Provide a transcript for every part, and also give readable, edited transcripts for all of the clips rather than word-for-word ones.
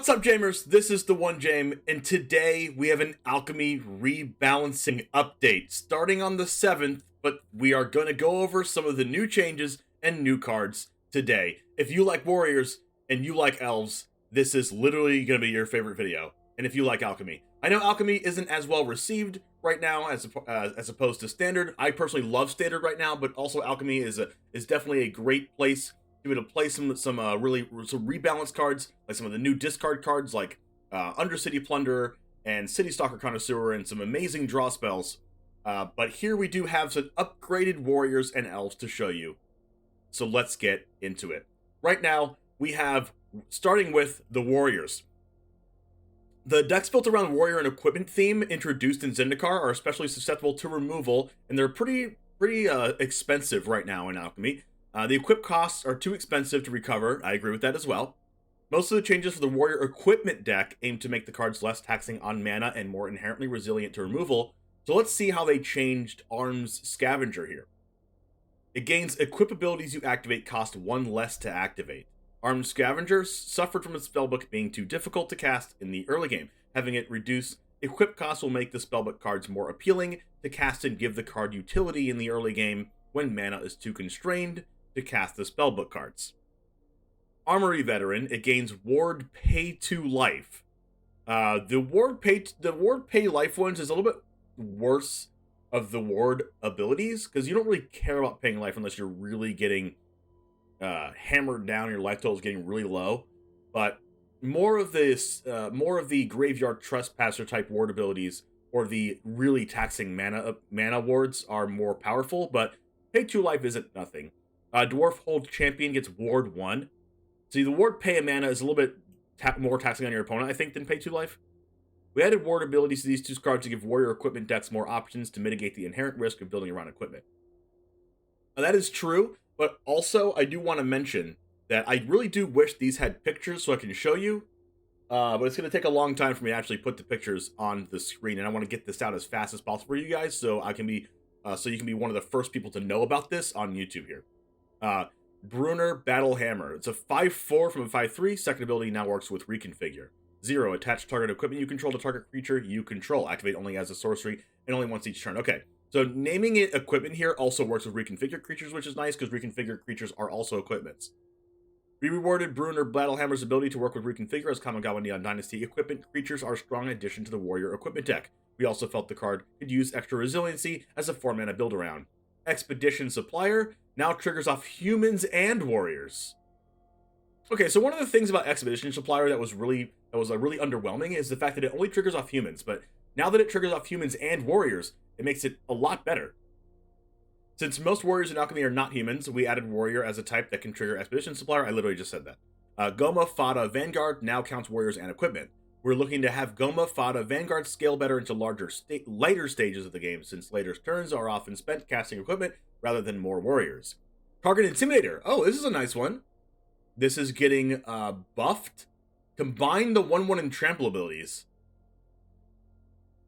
What's up, Jamers? This is the One Jame, and today we have an Alchemy rebalancing update starting on the 7th, but we are going to go over some of the new changes and new cards today. If you like Warriors and you like Elves, this is literally going to be your favorite video. And if you like Alchemy, I know Alchemy isn't as well received right now as opposed to Standard. I personally love Standard right now, but also Alchemy is definitely a great place to play some rebalanced cards, like some of the new discard cards like Undercity Plunderer and City Stalker Connoisseur, and some amazing draw spells. But here we do have some upgraded Warriors and Elves to show you. So let's get into it. Right now, we have, starting with the Warriors. The decks built around Warrior and Equipment theme introduced in Zendikar are especially susceptible to removal, and they're pretty expensive right now in Alchemy. The equip costs are too expensive to recover. I agree with that as well. Most of the changes for the Warrior Equipment deck aim to make the cards less taxing on mana and more inherently resilient to removal. So let's see how they changed Arm's Scavenger here. It gains equip abilities you activate cost 1 less to activate. Arm's Scavenger suffered from its spellbook being too difficult to cast in the early game. Having it reduce equip costs will make the spellbook cards more appealing to cast and give the card utility in the early game when mana is too constrained to cast the spellbook cards. Armory Veteran, it gains Ward Pay 2 Life. The Ward Pay Life ones is a little bit worse of the Ward abilities, because you don't really care about paying life unless you're really getting hammered down, your life total is getting really low. But more of the Graveyard Trespasser type ward abilities, or the really taxing mana wards, are more powerful, but Pay 2 Life isn't nothing. Dwarf Hold Champion gets Ward 1. See, the Ward Pay a Mana is a little bit more taxing on your opponent, I think, than Pay 2 Life. We added ward abilities to these two cards to give Warrior Equipment decks more options to mitigate the inherent risk of building around equipment. Now, that is true, but also I do want to mention that I really do wish these had pictures so I can show you, but it's going to take a long time for me to actually put the pictures on the screen, and I want to get this out as fast as possible for you guys, so I can be so you can be one of the first people to know about this on YouTube here. Brunner Battle Hammer. It's a 5/4 from a 5/3. Second ability now works with Reconfigure. 0. Attach target equipment you control to target creature you control. Activate only as a sorcery and only once each turn. Okay, so naming it equipment here also works with Reconfigure creatures, which is nice because Reconfigure creatures are also equipments. We rewarded Brunner Battle Hammer's ability to work with Reconfigure, as Kamigawa Neon Dynasty equipment creatures are a strong addition to the Warrior Equipment deck. We also felt the card could use extra resiliency as a 4-mana build-around. Expedition Supplier now triggers off humans and warriors. Okay, so one of the things about Expedition Supplier that was really underwhelming is the fact that it only triggers off humans, but now that it triggers off humans and warriors, it makes it a lot better. Since most warriors in Alchemy are not humans, we added warrior as a type that can trigger Expedition Supplier. I literally just said that. Goma Fada Vanguard now counts warriors and equipment. We're looking to have Goma Fada Vanguard scale better into lighter stages of the game, since later turns are often spent casting equipment rather than more warriors. Target Intimidator. Oh, this is a nice one. This is getting buffed. Combine the 1/1 and trample abilities.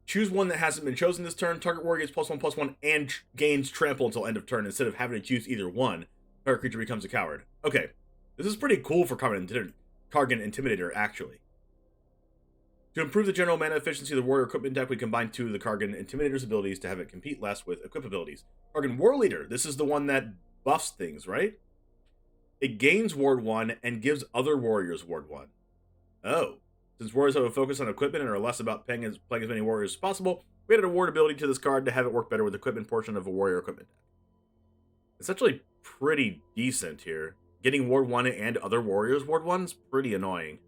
Choose one that hasn't been chosen this turn. Target warrior gets +1/+1 and gains trample until end of turn. Instead of having to choose either one, target creature becomes a coward. Okay, this is pretty cool for Target Intimidator, actually. To improve the general mana efficiency of the Warrior Equipment deck, we combined 2 of the Kargan Intimidator's abilities to have it compete less with equip abilities. Kargan War Leader. This is the one that buffs things, right? It gains Ward 1 and gives other warriors Ward 1. Oh. Since warriors have a focus on equipment and are less about playing as many warriors as possible, we added a ward ability to this card to have it work better with the equipment portion of a Warrior Equipment deck. It's actually pretty decent here. Getting Ward 1 and other warriors Ward 1 is pretty annoying.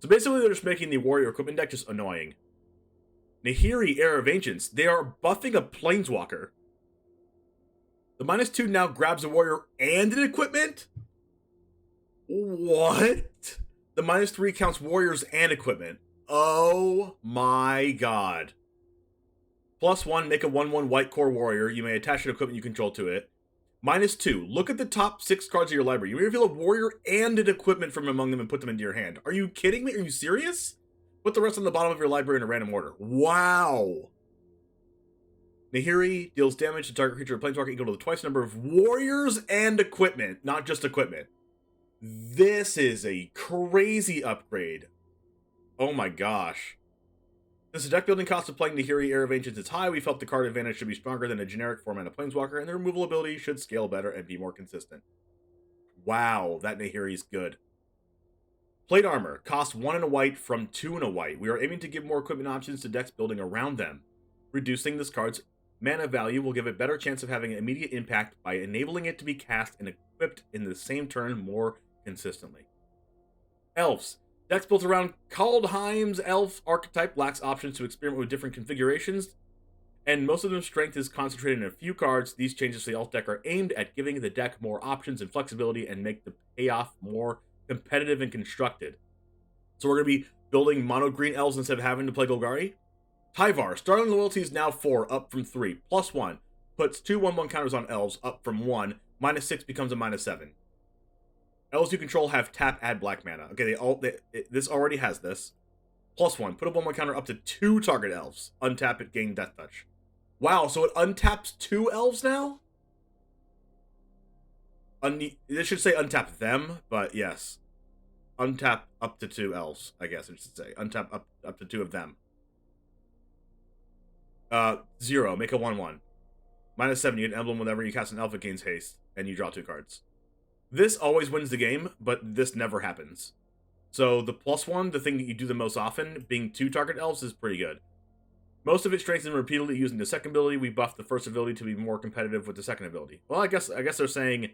So basically, they're just making the Warrior Equipment deck just annoying. Nahiri, Heir of Ancients. They are buffing a Planeswalker. The -2 now grabs a warrior and an equipment? What? The -3 counts warriors and equipment. Oh my god. +1, make a 1/1 white core warrior. You may attach an equipment you control to it. -2, look at the top 6 cards of your library. You may reveal a warrior and an equipment from among them and put them into your hand. Are you kidding me? Are you serious? Put the rest on the bottom of your library in a random order. Wow. Nahiri deals damage to target creature or planeswalker equal to the twice number of warriors and equipment, not just equipment. This is a crazy upgrade. Oh my gosh. Since the deck building cost of playing Nahiri, Heir of Ancients is high, we felt the card advantage should be stronger than a generic 4-mana Planeswalker, and the removal ability should scale better and be more consistent. Wow, that Nahiri is good. Plate Armor costs 1 and a white from 2 and a white. We are aiming to give more equipment options to decks building around them. Reducing this card's mana value will give it a better chance of having an immediate impact by enabling it to be cast and equipped in the same turn more consistently. Elves. Decks built around Kaldheim's elf archetype lacks options to experiment with different configurations, and most of their strength is concentrated in a few cards. These changes to the elf deck are aimed at giving the deck more options and flexibility and make the payoff more competitive and constructed. So we're going to be building mono green elves instead of having to play Golgari. Tyvar, starting loyalty is now 4, up from 3, +1. Puts 2 1/1 counters on elves, up from 1. -6 becomes a -7. Elves you control have tap, add black mana. Okay, this already has this. +1, put a 1/1 counter up to 2 target elves. Untap it, gain Death Touch. Wow, so it untaps 2 elves now? This should say untap them, but yes. Untap up to 2 elves, I guess it should say. Untap up to 2 of them. 0, make a 1/1. -7, you get an emblem whenever you cast an elf, it gains haste, and you draw 2 cards. This always wins the game, but this never happens. So the +1, the thing that you do the most often, being 2 target elves, is pretty good. Most of it strengthens repeatedly using the second ability. We buffed the first ability to be more competitive with the second ability. Well, I guess they're saying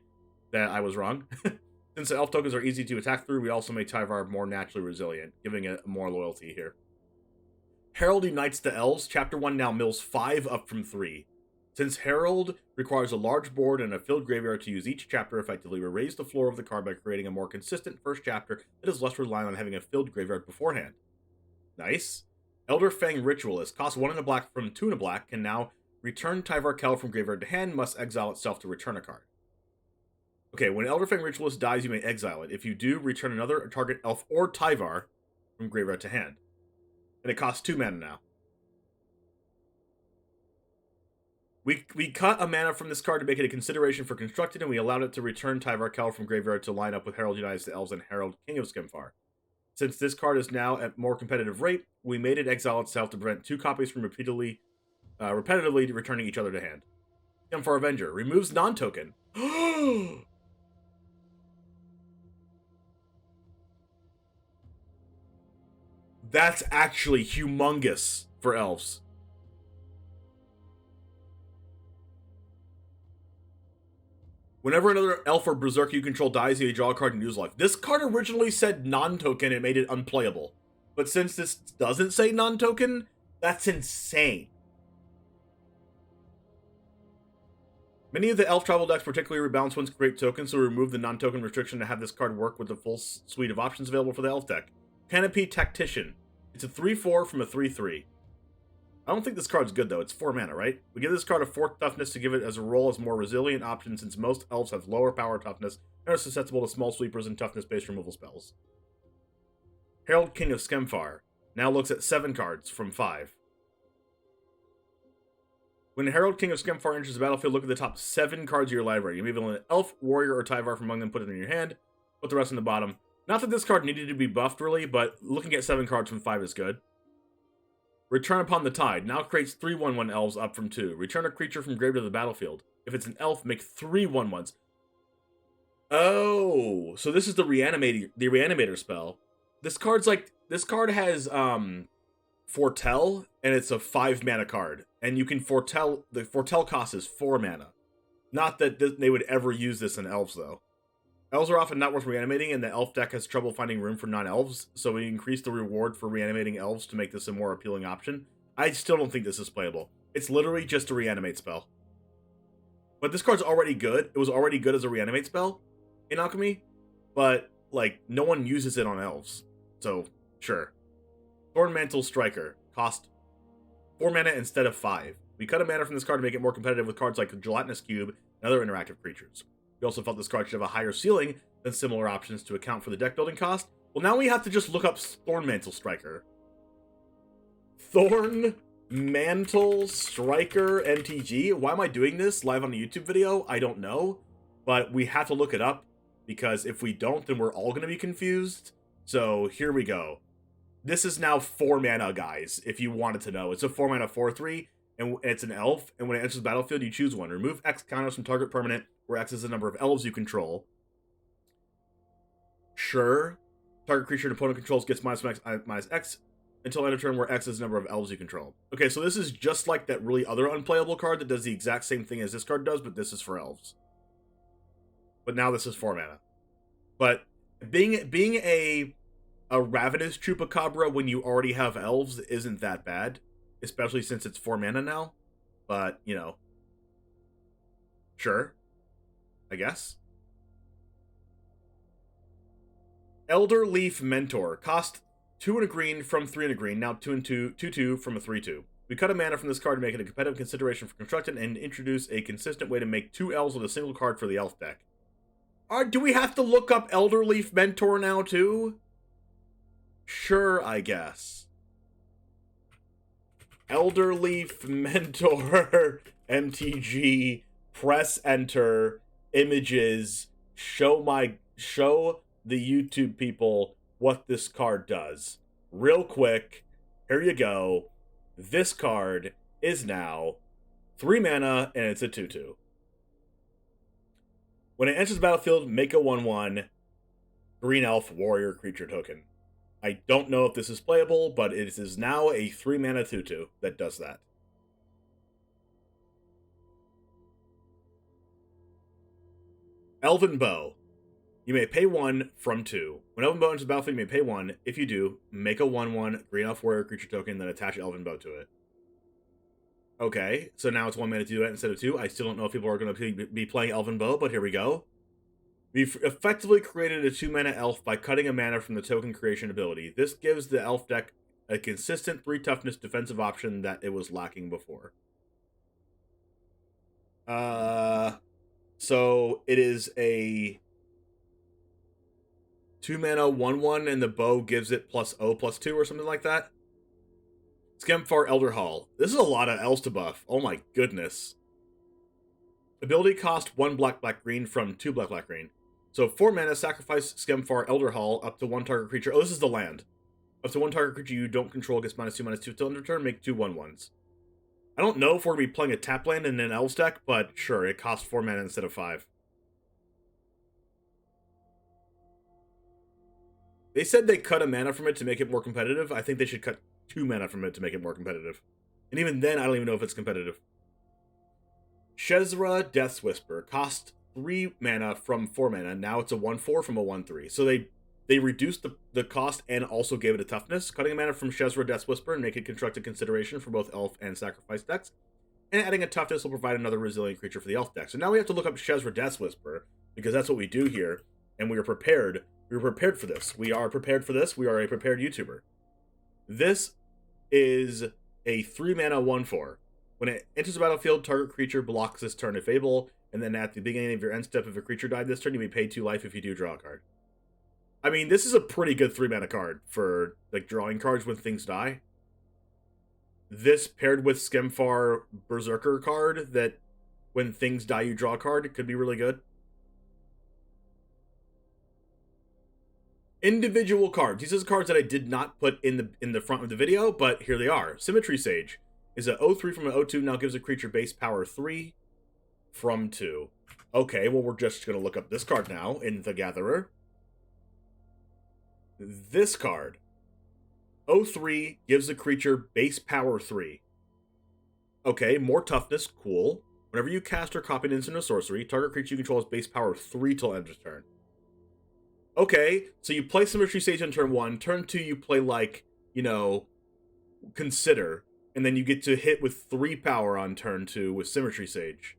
that I was wrong. Since the elf tokens are easy to attack through, we also made Tyvar more naturally resilient, giving it more loyalty here. Herald unites the elves. Chapter 1 now mills 5 up from 3. Since Herald requires a large board and a filled graveyard to use each chapter effectively, we raise the floor of the card by creating a more consistent first chapter that is less reliant on having a filled graveyard beforehand. Nice. Elder Fang Ritualist costs 1 and a black from 2 and a black, can now return Tyvar Kell from graveyard to hand, must exile itself to return a card. Okay, when Elder Fang Ritualist dies, you may exile it. If you do, return another target elf or Tyvar from graveyard to hand. And it costs 2 mana now. We cut a mana from this card to make it a consideration for constructed, and we allowed it to return Tyvar Kell from graveyard to line up with Herald Unites the Elves and Herald King of Skemfar. Since this card is now at more competitive rate, we made it exile itself to prevent 2 copies from repetitively returning each other to hand. Skemfar Avenger removes non-token. That's actually humongous for elves. Whenever another elf or berserker you control dies, you draw a card and use life. This card originally said non-token and made it unplayable. But since this doesn't say non-token, that's insane. Many of the elf tribal decks, particularly rebalance ones, create tokens, so we remove the non-token restriction to have this card work with the full suite of options available for the elf deck. Canopy Tactician. It's a 3/4 from a 3/3. I don't think this card's good, though. It's 4 mana, right? We give this card a 4 toughness to give it as a role as more resilient option, since most elves have lower power toughness and are susceptible to small sweepers and toughness-based removal spells. Herald King of Skemfar now looks at 7 cards from 5. When Herald King of Skemfar enters the battlefield, look at the top 7 cards of your library. You may be able to elf, warrior, or Tyvar from among them, put it in your hand, put the rest in the bottom. Not that this card needed to be buffed, really, but looking at 7 cards from 5 is good. Return Upon the Tide now creates 3 1/1 elves up from 2. Return a creature from grave to the battlefield. If it's an elf, make 3 1/1s. Oh, so this is the reanimator spell. This card has Foretell, and it's a 5 mana card, and you can foretell. The foretell cost is 4 mana. Not that they would ever use this in elves, though. Elves are often not worth reanimating, and the elf deck has trouble finding room for non-elves, so we increased the reward for reanimating elves to make this a more appealing option. I still don't think this is playable. It's literally just a reanimate spell. But this card's already good. It was already good as a reanimate spell in Alchemy, but, like, no one uses it on elves. So, sure. Thornmantle Striker. Cost 4 mana instead of 5. We cut a mana from this card to make it more competitive with cards like Gelatinous Cube and other interactive creatures. We also felt this card should have a higher ceiling than similar options to account for the deck building cost. Well, now we have to just look up Thornmantle Striker. Thornmantle Striker MTG? Why am I doing this live on a YouTube video? I don't know. But we have to look it up, because if we don't, then we're all going to be confused. So here we go. this is now 4 mana, guys, if you wanted to know. It's a 4 mana 4/3, and it's an elf, and when it enters the battlefield, you choose one. Remove X counters from target permanent, where X is the number of elves you control. Sure. Target creature and opponent controls gets minus X until end of turn, where X is the number of elves you control. Okay, so this is just like that really other unplayable card that does the exact same thing as this card does, but this is for elves. But now this is 4 mana. But being a Ravenous Chupacabra when you already have elves isn't that bad, especially since it's 4 mana now. But, you know, sure, I guess. Elder Leaf Mentor. Cost 2 and a green from 3 and a green. Now 2 and 2 from a 3/2. We cut a mana from this card to make it a competitive consideration for constructed and introduce a consistent way to make 2 elves with a single card for the elf deck. Do we have to look up Elder Leaf Mentor now too? Sure, I guess. Elder Leaf Mentor, MTG, press enter, images, show the YouTube people what this card does. Real quick, here you go. This card is now 3 mana, and it's a 2/2. When it enters the battlefield, make a 1/1 green elf warrior creature token. I don't know if this is playable, but it is now a 3 mana 2/2 that does that. Elven Bow. You may pay 1 from 2. When Elven Bow enters the battlefield, you may pay 1. If you do, make a 1/1 green elf warrior creature token, then attach Elven Bow to it. Okay, so now it's 1 mana to do that instead of 2. I still don't know if people are going to be playing Elven Bow, but here we go. We've effectively created a 2 mana elf by cutting a mana from the token creation ability. This gives the elf deck a consistent 3 toughness defensive option that it was lacking before. So it is a 2 mana 1/1, and the bow gives it +0/+2 or something like that. Skemfar Elder Hall. This is a lot of elves to buff. Oh my goodness. Ability cost 1 black green from 2 black green. So 4 mana, sacrifice Skemfar Elder Hall up to 1 target creature. Oh, this is the land. Up to 1 target creature you don't control gets -2/-2 till end of turn. Make 2 1/1s. I don't know if we're going to be playing a tap land in an elves deck, but sure, it costs 4 mana instead of 5. They said they cut a mana from it to make it more competitive. I think they should cut 2 mana from it to make it more competitive. And even then, I don't even know if it's competitive. Shezra Death's Whisper. Cost 3 mana from 4 mana. Now it's a 1/4 from a 1/3. So they reduced the cost and also gave it a toughness. Cutting a mana from Shezra Death's Whisper and make it constructed consideration for both elf and sacrifice decks. And adding a toughness will provide another resilient creature for the elf deck. So now we have to look up Shezra Death's Whisper, because that's what we do here. And we are prepared. We were prepared for this. We are prepared for this. We are a prepared YouTuber. This is a 3 mana 1/4. When it enters the battlefield, target creature blocks this turn if able, and then at the beginning of your end step, if a creature died this turn, you may pay 2 life if you do draw a card. I mean, this is a pretty good 3 mana card for like drawing cards when things die. This paired with Skemfar Berserker card that when things die you draw a card, it could be really good. Individual cards. These are cards that I did not put in the front of the video, but here they are. Symmetry Sage is a 0/3 from an 0/2, now gives a creature base power 3 from 2. Okay, well, we're just going to look up this card now in the Gatherer. This card. 0/3 gives a creature base power 3. Okay, more toughness, cool. Whenever you cast or copy an instant or sorcery, target creature you control has base power 3 till end of turn. Okay, so you play Symmetry Sage on turn 1. Turn 2, you play, like, you know, Consider. And then you get to hit with 3 power on turn 2 with Symmetry Sage.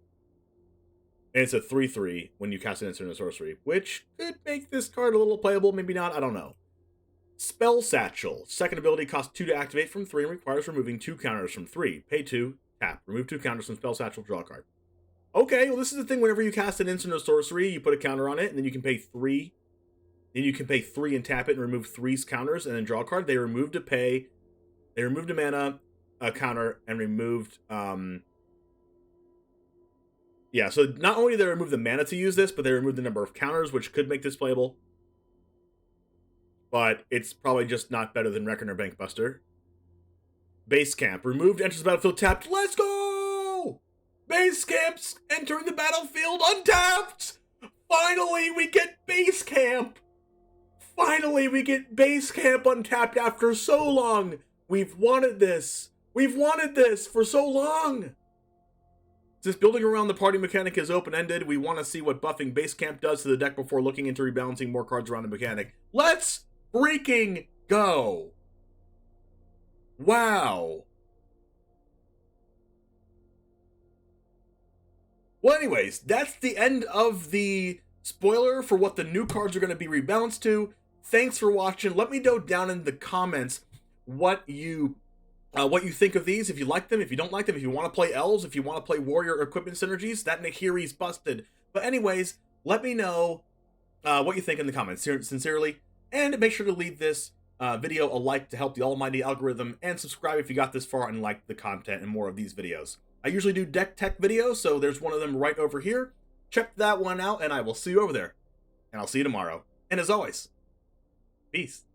And it's a 3/3 when you cast an instant or sorcery, which could make this card a little playable, maybe not, I don't know. Spell Satchel. Second ability costs 2 to activate from 3 and requires removing 2 counters from 3. Pay 2, tap. Remove 2 counters from Spell Satchel, draw a card. Okay, well, this is the thing. Whenever you cast an instant or sorcery, you put a counter on it, and then you can pay 3. Then you can pay 3 and tap it and remove 3's counters and then draw a card. They removed a mana, a counter, and removed, yeah, so not only did they remove the mana to use this, but they removed the number of counters, which could make this playable. but it's probably just not better than Reckoner Bankbuster. Base Camp. Removed, enters the battlefield tapped. Let's go! Base Camp's entering the battlefield untapped! Finally, we get Base Camp! Finally, we get Base Camp untapped after so long! We've wanted this! We've wanted this for so long! Since building around the party mechanic is open-ended, we want to see what buffing Base Camp does to the deck before looking into rebalancing more cards around the mechanic. Let's freaking go! Wow. Well, anyways, that's the end of the spoiler for what the new cards are going to be rebalanced to. Thanks for watching. Let me know down in the comments what you think of these. If you like them, if you don't like them, if you want to play Elves, if you want to play Warrior Equipment Synergies, that Nahiri's busted. But anyways, let me know what you think in the comments, sincerely. And make sure to leave this video a like to help the almighty algorithm, and subscribe if you got this far and like the content and more of these videos. I usually do deck tech videos, so there's one of them right over here. Check that one out, and I will see you over there. And I'll see you tomorrow. And as always, peace.